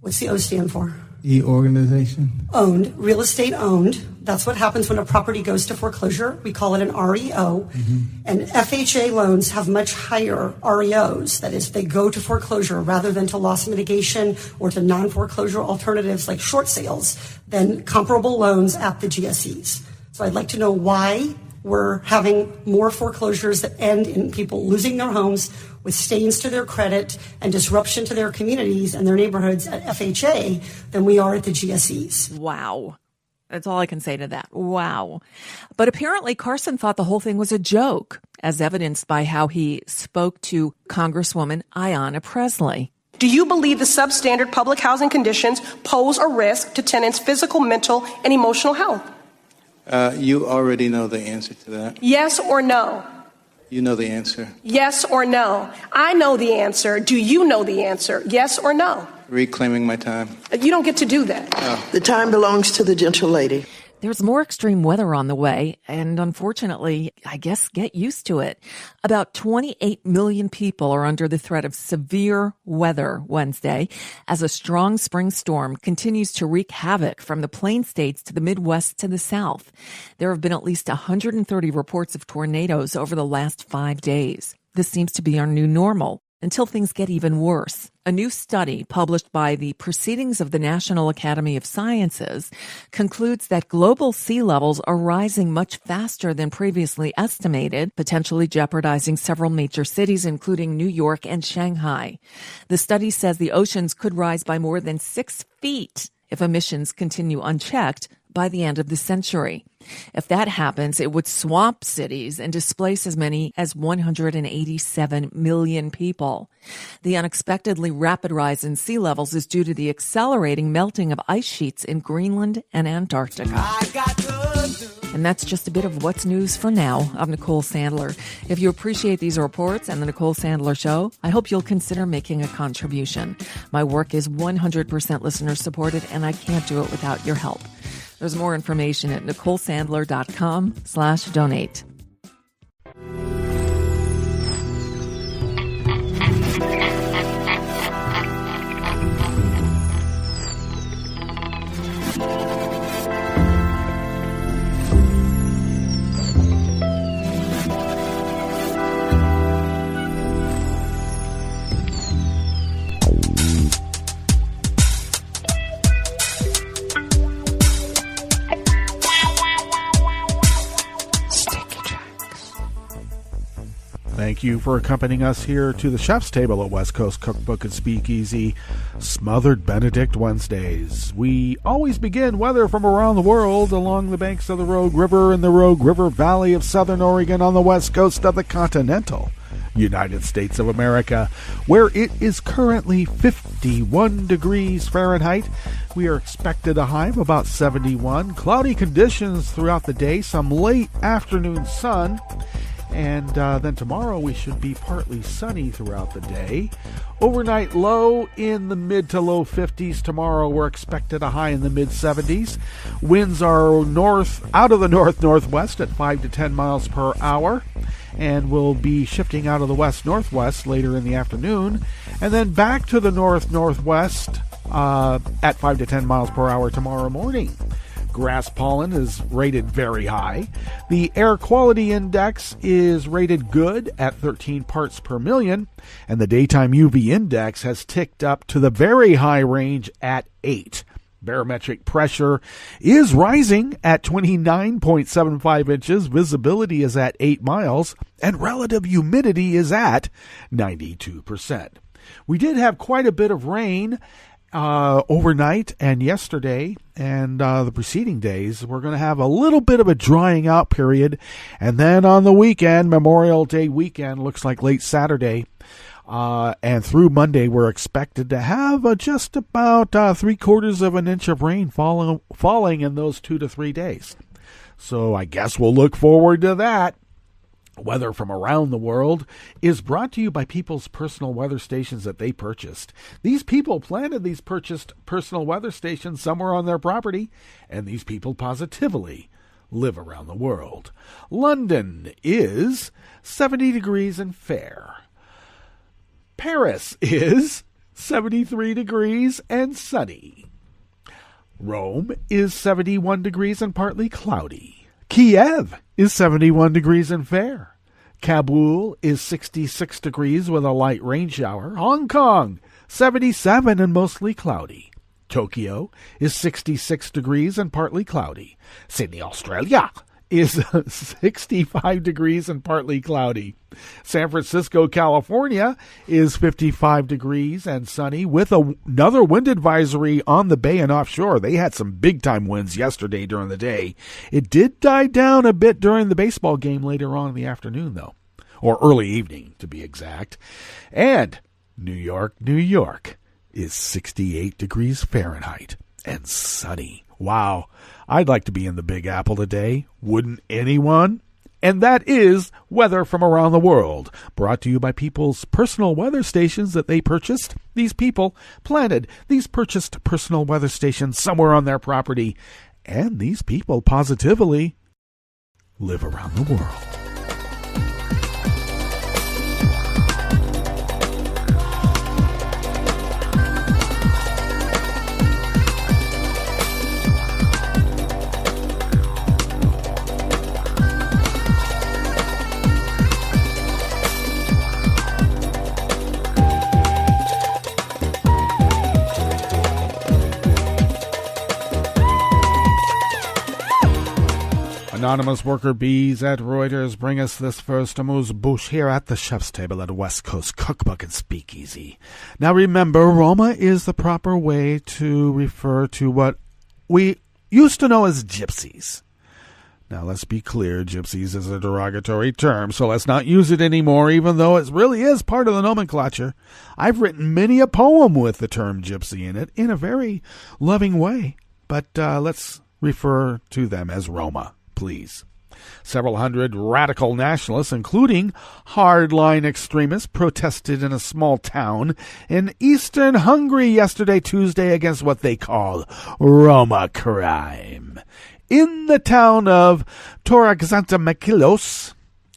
What's the O stand for? Organization? Owned. Real estate owned. That's what happens when a property goes to foreclosure. We call it an REO. Mm-hmm. And FHA loans have much higher REOs. That is, they go to foreclosure rather than to loss mitigation or to non-foreclosure alternatives like short sales than comparable loans at the GSEs. So I'd like to know why we're having more foreclosures that end in people losing their homes with stains to their credit and disruption to their communities and their neighborhoods at FHA than we are at the GSEs. Wow. That's all I can say to that. Wow. But apparently Carson thought the whole thing was a joke, as evidenced by how he spoke to Congresswoman Ayanna Pressley. Do you believe the substandard public housing conditions pose a risk to tenants' physical, mental, and emotional health? You already know the answer to that. Yes or no? You know the answer. Yes or no? I know the answer. Do you know the answer? Yes or no? Reclaiming my time. You don't get to do that. Oh. The time belongs to the gentle lady. There's more extreme weather on the way, and unfortunately, I guess get used to it. About 28 million people are under the threat of severe weather Wednesday as a strong spring storm continues to wreak havoc from the Plain States to the Midwest to the South. There have been at least 130 reports of tornadoes over the last 5 days. This seems to be our new normal until things get even worse. A new study published by the Proceedings of the National Academy of Sciences concludes that global sea levels are rising much faster than previously estimated, potentially jeopardizing several major cities, including New York and Shanghai. The study says the oceans could rise by more than 6 feet if emissions continue unchecked by the end of the century. If that happens, it would swamp cities and displace as many as 187 million people. The unexpectedly rapid rise in sea levels is due to the accelerating melting of ice sheets in Greenland and Antarctica. And that's just a bit of what's news for now. I'm Nicole Sandler. If you appreciate these reports and the Nicole Sandler Show, I hope you'll consider making a contribution. My work is 100% listener supported, and I can't do it without your help. There's more information at NicoleSandler.com/donate. Thank you for accompanying us here to the chef's table at West Coast Cookbook and Speakeasy, Smothered Benedict Wednesdays. We always begin weather from around the world along the banks of the Rogue River in the Rogue River Valley of Southern Oregon on the west coast of the continental United States of America, where it is currently 51 degrees Fahrenheit. We are expected a high of about 71. Cloudy conditions throughout the day, some late afternoon sun. And then tomorrow we should be partly sunny throughout the day. Overnight low in the mid to low 50s. Tomorrow we're expected a high in the mid 70s. Winds are out of the north-northwest at 5 to 10 miles per hour. And will be shifting out of the west-northwest later in the afternoon. And then back to the north-northwest at 5 to 10 miles per hour tomorrow morning. Grass pollen is rated very high. The air quality index is rated good at 13 parts per million, and the daytime UV index has ticked up to the very high range at 8. Barometric pressure is rising at 29.75 inches. Visibility is at 8 miles, and relative humidity is at 92%. We did have quite a bit of rain overnight and yesterday and the preceding days. We're going to have a little bit of a drying out period, and then on the weekend, Memorial Day weekend, looks like late Saturday and through Monday, we're expected to have just about 3/4 of an inch of rain falling in those 2 to 3 days. So I guess we'll look forward to that. Weather from around the world is brought to you by people's personal weather stations that they purchased. These people planted these purchased personal weather stations somewhere on their property, and these people positively live around the world. London is 70 degrees and fair. Paris is 73 degrees and sunny. Rome is 71 degrees and partly cloudy. Kiev is 71 degrees and fair. Kabul is 66 degrees with a light rain shower. Hong Kong, 77 and mostly cloudy. Tokyo is 66 degrees and partly cloudy. Sydney, Australia is 65 degrees and partly cloudy. San Francisco, California is 55 degrees and sunny with another wind advisory on the bay and offshore. They had some big-time winds yesterday during the day. It did die down a bit during the baseball game later on in the afternoon, though, or early evening, to be exact. And New York, New York is 68 degrees Fahrenheit and sunny. Wow, I'd like to be in the Big Apple today. Wouldn't anyone? And that is weather from around the world, brought to you by people's personal weather stations that they purchased. These people planted these purchased personal weather stations somewhere on their property, and these people positively live around the world. Anonymous worker bees at Reuters bring us this first amuse-bouche here at the chef's table at West Coast Cookbook and Speakeasy. Now remember, Roma is the proper way to refer to what we used to know as gypsies. Now let's be clear, gypsies is a derogatory term, so let's not use it anymore, even though it really is part of the nomenclature. I've written many a poem with the term gypsy in it, in a very loving way, but let's refer to them as Roma. Please. Several hundred radical nationalists, including hardline extremists, protested in a small town in eastern Hungary yesterday, Tuesday, against what they call Roma crime. In the town of Toragzanta-Makilos,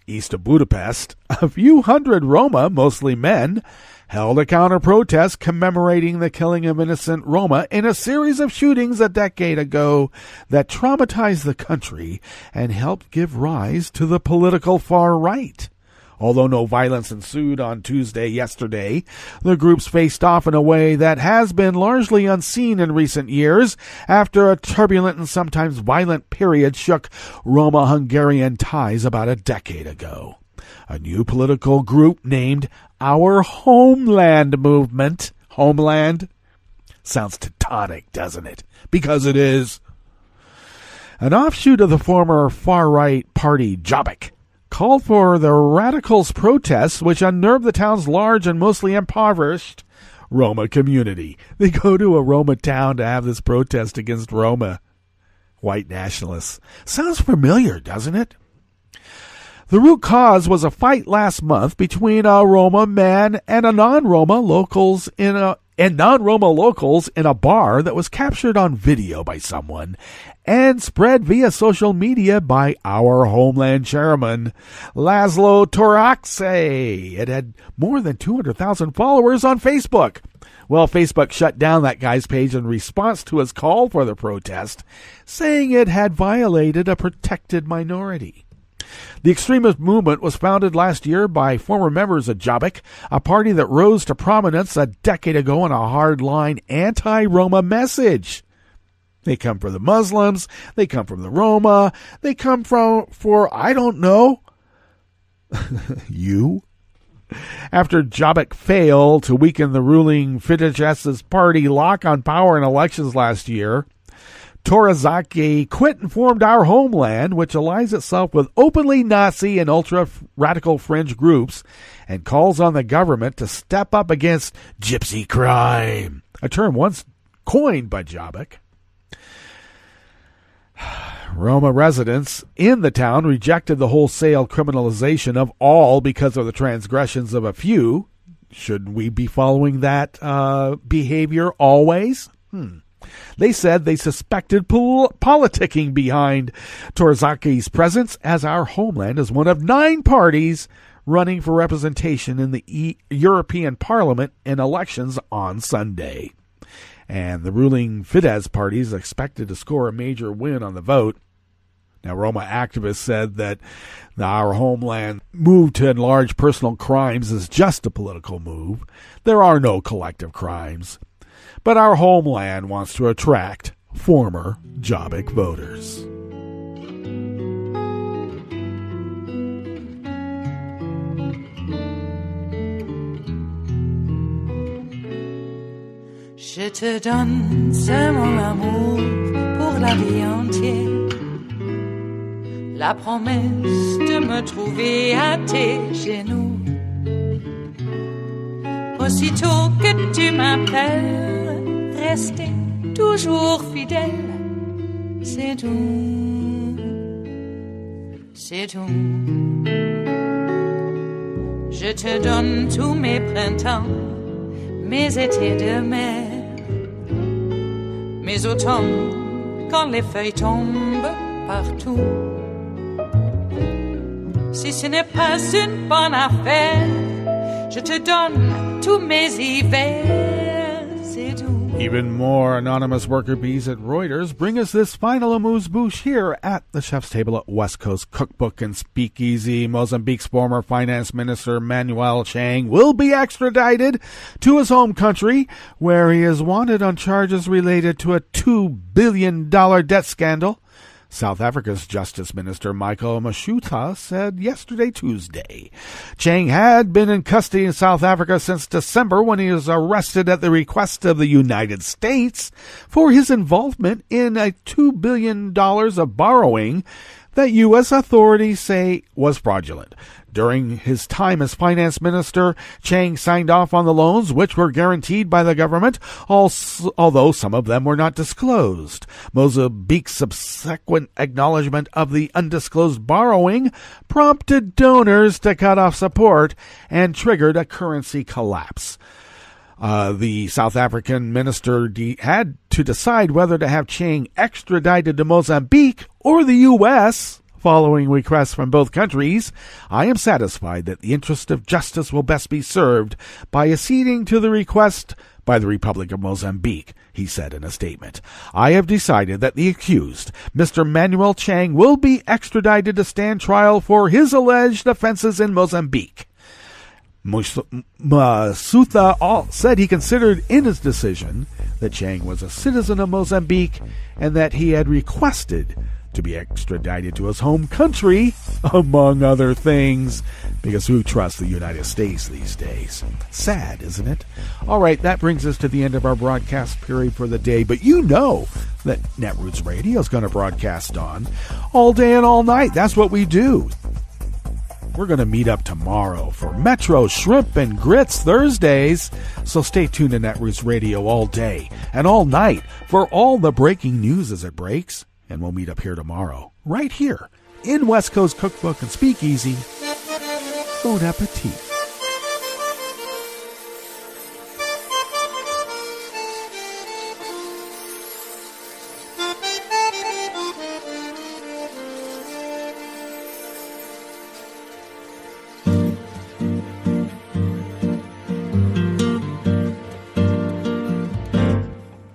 east of Budapest, a few hundred Roma, mostly men, held a counter-protest commemorating the killing of innocent Roma in a series of shootings a decade ago that traumatized the country and helped give rise to the political far right. Although no violence ensued on yesterday, the groups faced off in a way that has been largely unseen in recent years after a turbulent and sometimes violent period shook Roma-Hungarian ties about a decade ago. A new political group named Our Homeland Movement. Homeland? Sounds Teutonic, doesn't it? Because it is. An offshoot of the former far-right party Jobbik called for the radicals' protests, which unnerved the town's large and mostly impoverished Roma community. They go to a Roma town to have this protest against Roma white nationalists. Sounds familiar, doesn't it? The root cause was a fight last month between a Roma man and non-Roma locals in a bar that was captured on video by someone and spread via social media by our Homeland Chairman, Laszlo Toraxe. It had more than 200,000 followers on Facebook. Well, Facebook shut down that guy's page in response to his call for the protest, saying it had violated a protected minority. The extremist movement was founded last year by former members of Jobbik, a party that rose to prominence a decade ago in a hardline anti-Roma message. They come from the Muslims, they come from the Roma, they come for I don't know, you? After Jobbik failed to weaken the ruling Fidesz's party lock on power in elections last year, Toraxe quit and formed Our Homeland, which allies itself with openly Nazi and ultra-radical fringe groups and calls on the government to step up against gypsy crime, a term once coined by Jobbik. Roma residents in the town rejected the wholesale criminalization of all because of the transgressions of a few. Should we be following that behavior always? They said they suspected politicking behind Toraxe's presence, as Our Homeland is one of 9 parties running for representation in the European Parliament in elections on Sunday. And the ruling Fidesz party is expected to score a major win on the vote. Now, Roma activists said that Our Homeland move to enlarge personal crimes is just a political move. There are no collective crimes. But Our Homeland wants to attract former Jobbik voters. Je te donne ce mon amour pour la vie entière. La promesse de me trouver à tes genoux. Aussitôt que tu m'appelles, rester toujours fidèle. C'est tout, c'est tout. Je te donne tous mes printemps, mes étés de mer. Mes automnes, quand les feuilles tombent partout. Si ce n'est pas une bonne affaire, je te donne tous mes hivers, c'est tout. Even more anonymous worker bees at Reuters bring us this final amuse-bouche here at the chef's table at West Coast Cookbook and Speakeasy. Mozambique's former finance minister Manuel Chang will be extradited to his home country, where he is wanted on charges related to a $2 billion debt scandal. South Africa's Justice Minister Michael Mashuta said yesterday, Tuesday. Chang had been in custody in South Africa since December, when he was arrested at the request of the United States for his involvement in a $2 billion of borrowing that U.S. authorities say was fraudulent. During his time as finance minister, Chang signed off on the loans, which were guaranteed by the government, although some of them were not disclosed. Mozambique's subsequent acknowledgement of the undisclosed borrowing prompted donors to cut off support and triggered a currency collapse. The South African minister had to decide whether to have Chang extradited to Mozambique or the U.S., following requests from both countries. I am satisfied that the interest of justice will best be served by acceding to the request by the Republic of Mozambique, he said in a statement. I have decided that the accused, Mr. Manuel Chang, will be extradited to stand trial for his alleged offenses in Mozambique. Masutha said he considered in his decision that Chang was a citizen of Mozambique and that he had requested to be extradited to his home country, among other things, because who trusts the United States these days? Sad, isn't it? All right, that brings us to the end of our broadcast period for the day, but you know that Netroots Radio is going to broadcast on all day and all night. That's what we do. We're going to meet up tomorrow for Metro Shrimp and Grits Thursdays, so stay tuned to Netroots Radio all day and all night for all the breaking news as it breaks. And we'll meet up here tomorrow, right here, in West Coast Cookbook and Speakeasy. Bon appetit.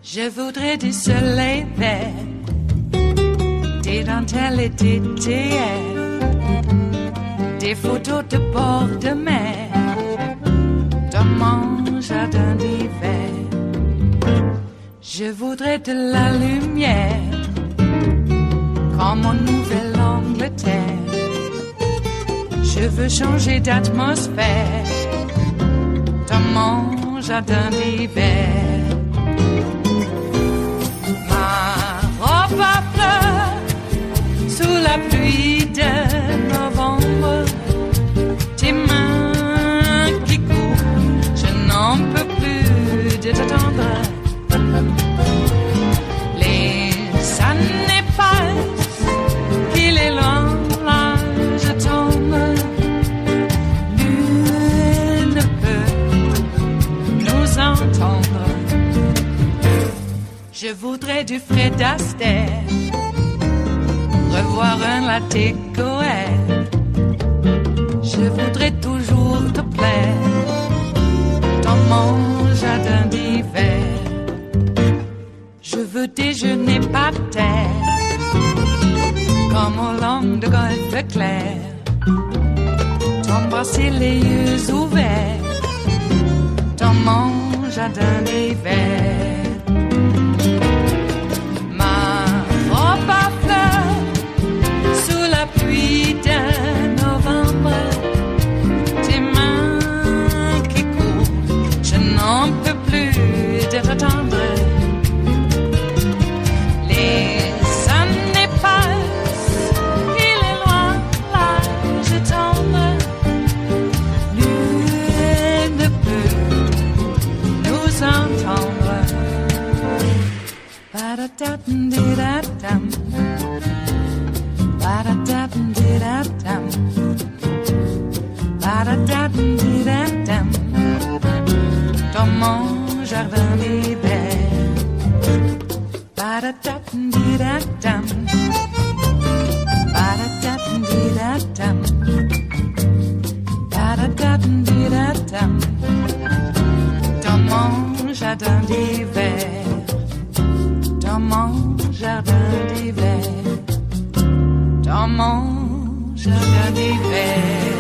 Je voudrais du soleil vert, des dentelles et des théières, des photos de bord de mer, dans mon jardin d'hiver. Je voudrais de la lumière, comme en Nouvelle-Angleterre. Je veux changer d'atmosphère, dans mon jardin d'hiver. Robe à fleurs, sous la pluie de novembre, tes mains qui courent, je n'en peux plus de t'attendre. Les années passent, qu'il est loin, là je tombe. Nul ne peut nous entendre. Je voudrais du Fred Astaire, revoir un latte Goël. Je voudrais toujours te plaire, dans mon jardin d'hiver. Je veux déjeuner par terre, comme aux langues de golfe clair. T'embrasser les yeux ouverts, dans mon jardin d'hiver. De novembre, tes mains qui courent, je n'en peux plus de t'attendre. Les années passent, il est loin, là je tombe. Nul ne peut nous entendre. Ba-da-da-dum-di-da-dum. Ba-da-da-dum-di-da-dum. Ba-da-da-dum-di-da-dum. Dans mon jardin d'hiver. Ba-da-da-dum-di-da-dum. Ba-da-da-dum-di-da-dum. Ba-da-da-dum-di-da-dum. Dans mon jardin d'hiver. Dans mon jardin d'hiver. Dans mon jardin d'hiver.